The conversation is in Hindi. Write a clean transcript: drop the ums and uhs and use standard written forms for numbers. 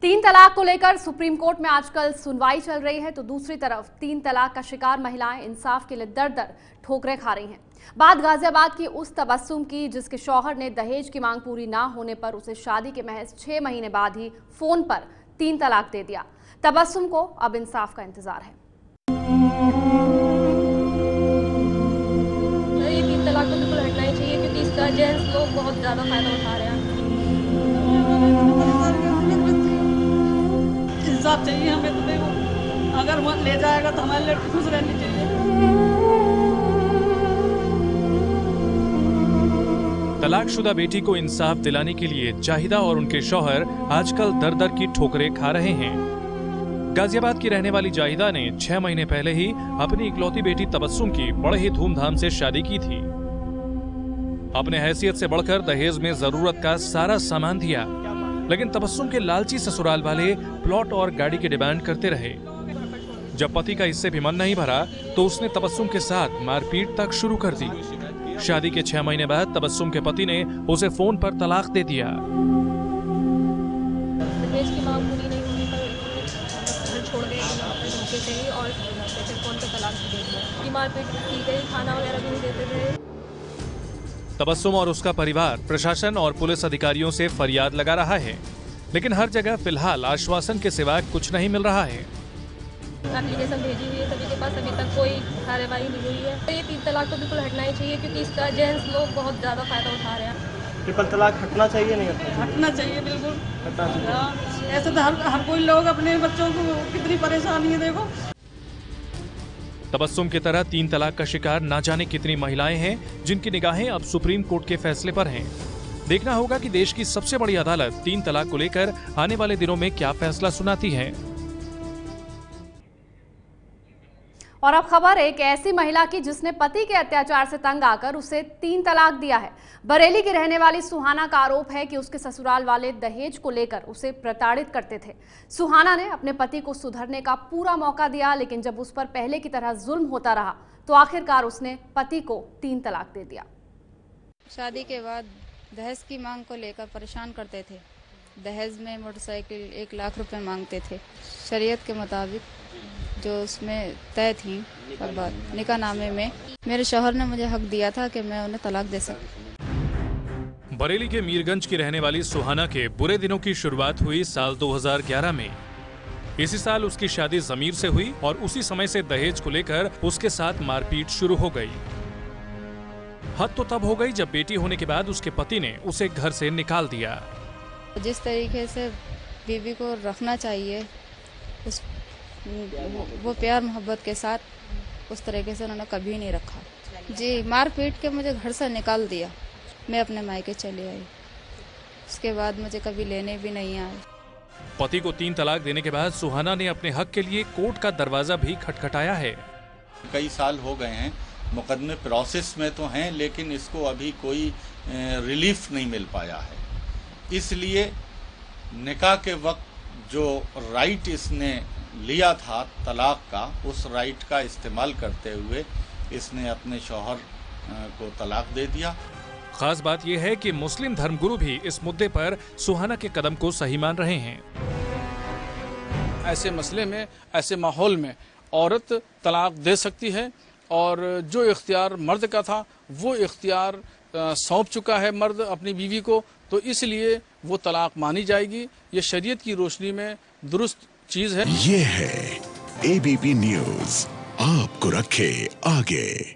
तीन तलाक को लेकर सुप्रीम कोर्ट में आजकल सुनवाई चल रही है, तो दूसरी तरफ तीन तलाक का शिकार महिलाएं इंसाफ के लिए दर दर ठोकरें खा रही हैं। बात गाजियाबाद की उस तबस्सुम की जिसके शौहर ने दहेज की मांग पूरी ना होने पर उसे शादी के महज 6 महीने बाद ही फोन पर 3 तलाक दे दिया। तबस्सुम को अब इंसाफ का इंतजार है। ये 3 तलाक तो बिल्कुल हटना ही चाहिए, क्योंकि इसका जेंट्स लोग बहुत ज्यादा फायदा उठा रहे हैं। इंसाफ चाहिए हमें, तो देखो अगर वो ले जाएगा तो हमारे लड़की खुश रहनी चाहिए। तलाकशुदा बेटी को इंसाफ दिलाने के लिए जाहिदा और उनके शौहर आजकल दर दर की ठोकरें खा रहे हैं। गाजियाबाद की रहने वाली जाहिदा ने 6 महीने पहले ही अपनी इकलौती बेटी तबस्सुम की बड़े ही धूमधाम से शादी की थी। अपने हैसियत से बढ़कर दहेज में जरूरत का सारा सामान दिया, लेकिन तबस्सुम के लालची ससुराल वाले प्लॉट और गाड़ी की डिमांड करते रहे। जब पति का इससे भी मन नहीं भरा तो उसने तबस्सुम के साथ मारपीट तक शुरू कर दी। शादी के 6 महीने बाद तबस्सुम के पति ने उसे फोन पर तलाक दे दिया। दहेज की मांग पूरी नहीं होने पर घर छोड़ गए अपने धोखे से ही, और फिर फोन पर तलाक दे दिया। मारपीट की गई, खाना वगैरह भी नहीं देते थे। तबस्सुम और उसका परिवार प्रशासन और पुलिस अधिकारियों से फरियाद लगा रहा है, लेकिन हर जगह फिलहाल आश्वासन के सिवा कुछ नहीं मिल रहा है। एप्लीकेशन भेजी हुई है, सभी के पास अभी तक कोई कार्रवाई नहीं हुई है। तो ये 3 तलाक तो बिल्कुल हटना ही चाहिए, क्योंकि इसका जेंट्स लोग बहुत ज्यादा फायदा उठा रहे हैं। ट्रिपल तलाक हटना चाहिए, नहीं हटना चाहिए, बिल्कुल हटना चाहिए। ऐसे तो हर कोई लोग अपने बच्चों को कितनी परेशानी है देखो। तबस्सुम की तरह 3 तलाक का शिकार ना जाने कितनी महिलाएं हैं जिनकी निगाहें अब सुप्रीम कोर्ट के फैसले पर हैं। देखना होगा कि देश की सबसे बड़ी अदालत 3 तलाक को लेकर आने वाले दिनों में क्या फैसला सुनाती है। और अब खबर एक ऐसी महिला की जिसने पति के अत्याचार से तंग आकर उसे 3 तलाक दिया है। बरेली की रहने वाली सुहाना का आरोप है कि उसके ससुराल वाले दहेज को लेकर उसे प्रताड़ित करते थे। सुहाना ने अपने पति को सुधरने का पूरा मौका दिया, लेकिन जब उस पर पहले की तरह जुल्म होता रहा तो आखिरकार उसने पति को 3 तलाक दे दिया। शादी के बाद दहेज की मांग को लेकर परेशान करते थे। दहेज में मोटरसाइकिल 1 लाख रुपए मांगते थे। शरीयत के मुताबिक जो उसमें तय थी निकाहनामे में, मेरे शौहर ने मुझे हक दिया था कि मैं उन्हें तलाक दे सकूं। बरेली के मीरगंज की रहने वाली सुहाना के बुरे दिनों की शुरुआत हुई साल 2011 में। इसी साल उसकी शादी जमीर से हुई और उसी समय से दहेज को लेकर उसके साथ मारपीट शुरू हो गई। हद तो तब हो गई जब बेटी होने के बाद उसके पति ने उसे घर से निकाल दिया। जिस तरीके से बीवी को रखना चाहिए, वो प्यार मोहब्बत के साथ, उस तरीके से उन्होंने कभी नहीं रखा। जी, मार पीट के मुझे घर से निकाल दिया। मैं अपने मायके चली आई। उसके बाद मुझे कभी लेने भी नहीं आए। पति को 3 तलाक देने के बाद सुहाना ने अपने हक के लिए कोर्ट का दरवाजा भी खटखटाया है। कई साल हो गए हैं, मुकदमे प्रोसेस में तो हैं, लेकिन इसको अभी कोई रिलीफ नहीं मिल पाया है। इसलिए निकाह के वक्त जो राइट इसने लिया था तलाक का, उस राइट का इस्तेमाल करते हुए इसने अपने शौहर को तलाक दे दिया। खास बात यह है कि मुस्लिम धर्मगुरु भी इस मुद्दे पर सुहाना के कदम को सही मान रहे हैं। ऐसे मसले में, ऐसे माहौल में औरत तलाक दे सकती है, और जो इख्तियार मर्द का था वो इख्तियार सौंप चुका है मर्द अपनी बीवी को, तो इसलिए वो तलाक मानी जाएगी। ये शरीयत की रोशनी में दुरुस्त चीज है। ये है ABP न्यूज़, आपको रखे आगे।